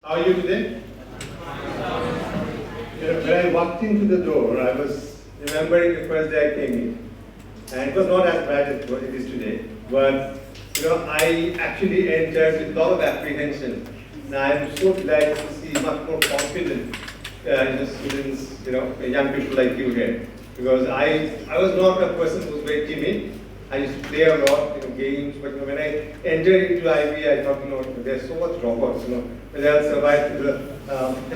How are you today? When I walked into the door, I was remembering the first day I came in. And it was not as bad as what it is today. But I actually entered with a lot of apprehension. And I'm so glad to see much more confident students, young people like you here. Because I was not a person who was very timid. I used to play a lot, games, but when I entered into IBA, I thought, there's so much robots, but I'll survive to the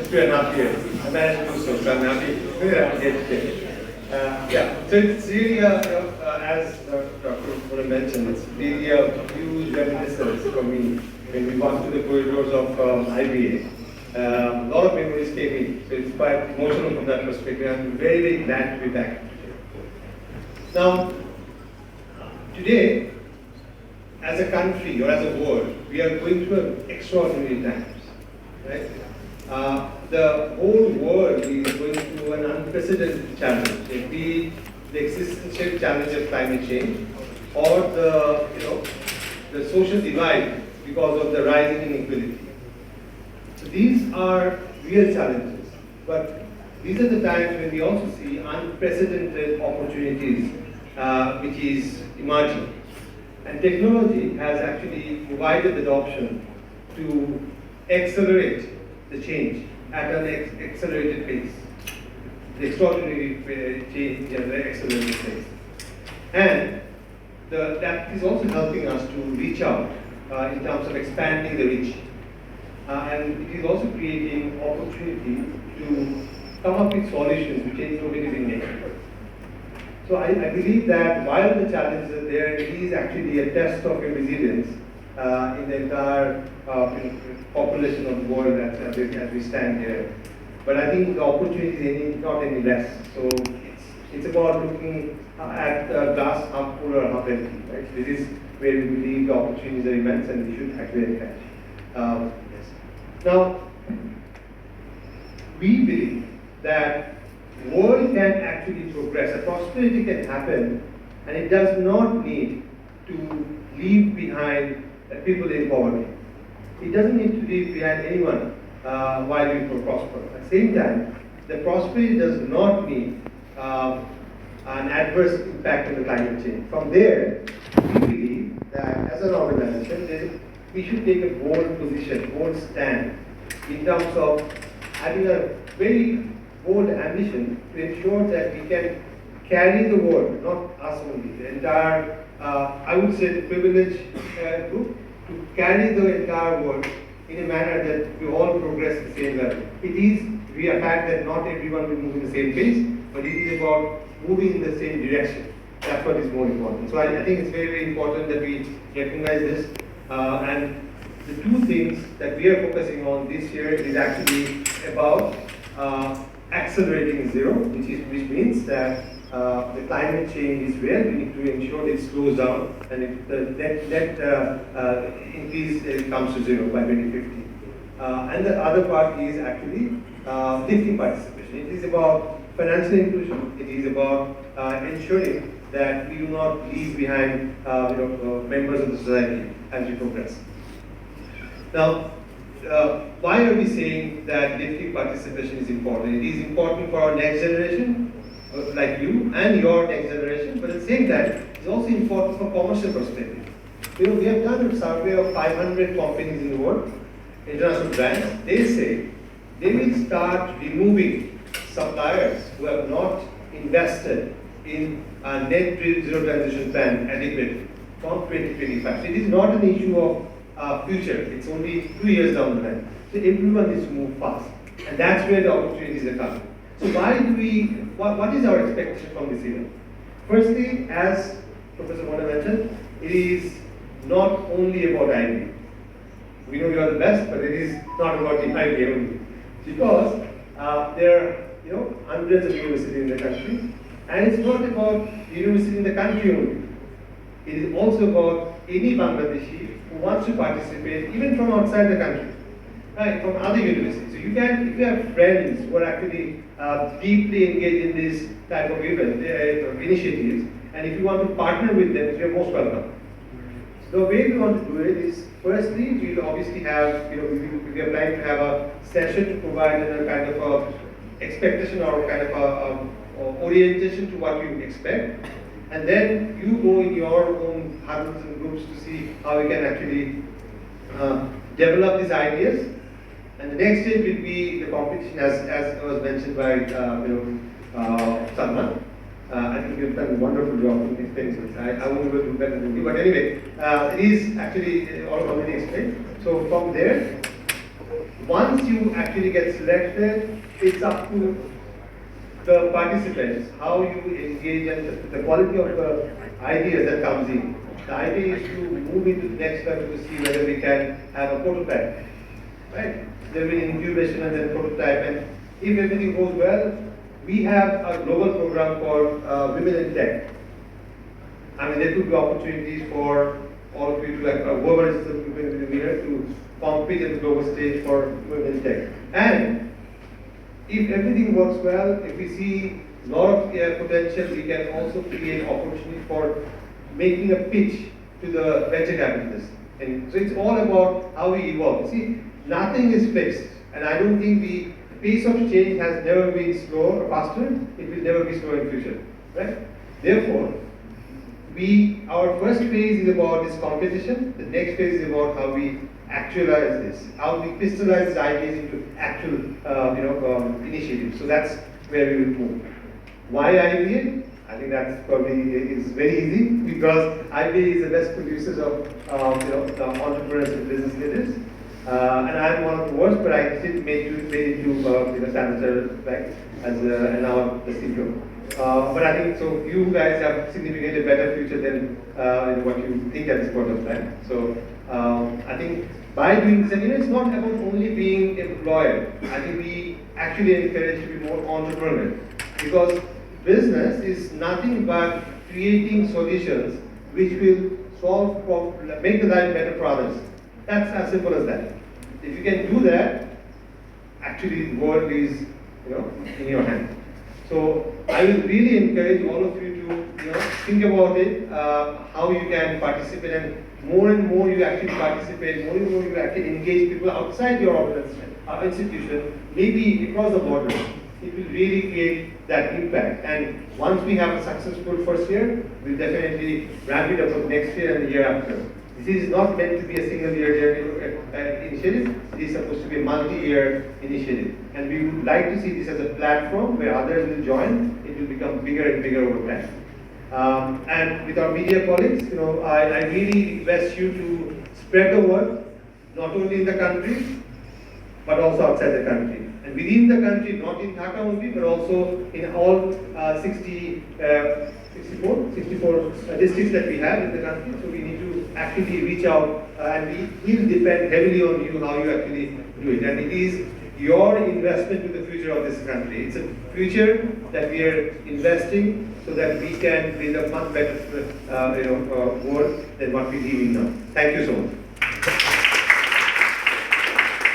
2.5 years. I managed to do so, so I'm happy yeah, so it's really, as Dr. Pura mentioned, it's really a huge reminiscence for me when we walked through the corridors of IBA. A lot of memories came in, so it's quite emotional from that perspective. I'm very, very glad to be back. Now, today, as a country or as a world, we are going through extraordinary times, right? The whole world is going through an unprecedented challenge, be it the existential challenge of climate change or the social divide because of the rising inequality. So these are real challenges, but these are the times when we also see unprecedented opportunities which is emerging. And technology has actually provided the option to accelerate the change at an accelerated pace. The extraordinary change at an accelerated pace. And that is also helping us to reach out in terms of expanding the reach. And it is also creating opportunity to come up with solutions which ain't nobody's in nature. So I believe that while the challenges are there, it is actually a test of your resilience in the entire population of the world as we stand here. But I think the opportunity is not any less. So it's about looking at the glass half full or half empty. Right? This is where we believe the opportunities are immense and we should actually catch. Yes. Now, we believe that the world can actually progress. A prosperity can happen, and it does not need to leave behind people in poverty. It doesn't need to leave behind anyone while we prosper. At the same time, the prosperity does not need an adverse impact on the climate change. From there, we believe that as an organization, we should take a bold position, bold stand in terms of having a very bold ambition to ensure that we can carry the world, not us only, the entire, I would say, the privileged group, to carry the entire world in a manner that we all progress at the same level. It is a fact that not everyone will move in the same pace, but it is about moving in the same direction. That's what is more important. So I think it's very, very important that we recognize this. And the two things that we are focusing on this year is actually about accelerating zero, which means that the climate change is real. We need to ensure it slows down, and if the net increase comes to zero by 2050. And the other part is actually lifting participation. It is about financial inclusion. It is about ensuring that we do not leave behind members of the society as we progress. Now, why are we saying that lifting participation is important? It is important for our next generation, like you, and your next generation, but at the same time, it's also important from commercial perspective. We have done a survey of 500 companies in the world, international brands. They say they will start removing suppliers who have not invested in a net zero transition plan adequately from 2025. So it is not an issue of future, it's only 2 years down the line. So everyone needs to move fast. And that's where the opportunities are coming. So what is our expectation from this event? Firstly, as Professor Mona mentioned, it is not only about IBA. We know we are the best, but it is not about the IBA only. Because there are hundreds of universities in the country, and it's not about university in the country only. It is also about any Bangladeshi who wants to participate, even from outside the country, right, from other universities. So you can, if you have friends who are actually deeply engaged in this type of initiatives, and if you want to partner with them, you are most welcome. So the way we want to do it is Firstly, we'll obviously have, we are planning to have a session to provide a kind of a expectation or kind of a orientation to what you expect. And then you go in your own huddles and groups to see how we can actually develop these ideas. And the next stage will be the competition, as was mentioned by Salman. I think you've done a wonderful job in explaining this. I won't go do better than you, but anyway, it is actually already explained. So from there, once you actually get selected, it's up to the participants how you engage and the quality of the ideas that comes in. The idea is to move into the next level to see whether we can have a prototype. Right? There will be incubation and then prototype, and if everything goes well, we have a global program called Women in Tech. I mean, there could be opportunities for all of you to, like, whoever is going to be here, to compete at the global stage for Women in Tech. And if everything works well, if we see a lot of potential, we can also create opportunity for making a pitch to the venture capitalists. And so it's all about how we evolve. See, nothing is fixed, and I don't think the pace of change has never been slower or faster. It will never be slower in future, right? Therefore, our first phase is about this competition. The next phase is about how we actualize this, how we crystallize these ideas into actual, initiatives. So that's where we will move. Why IBA? I think that's probably is very easy because IBA is the best producers of the entrepreneurs and business leaders. And I'm one of the worst, but I still made it to Standard Chartered as now the CEO. But I think so. You guys have significantly better future than what you think at this point of time. So I think by doing this, and it's not about only being employed. I think we actually encourage to be more entrepreneurial because business is nothing but creating solutions which will solve problems, make the life better for others. That's as simple as that. If you can do that, actually the world is in your hand. So I will really encourage all of you to think about it, how you can participate, and more you actually participate, more and more you actually engage people outside your organization, institution, maybe across the border. It will really create that impact. And once we have a successful first year, we'll definitely ramp it up for next year and the year after. This is not meant to be a single year initiative. It is supposed to be a multi-year initiative. And we would like to see this as a platform where others will join. It will become bigger and bigger over time. And with our media colleagues, I really request you to spread the word, not only in the country, but also outside the country. And within the country, not in Dhaka only, but also in all 64 districts that we have in the country. So we need to actively reach out, and we will depend heavily on you how you actually do it. And it is your investment to the future of this country. It's a future that we are investing so that we can build a much better world than what we live in now. Thank you so much.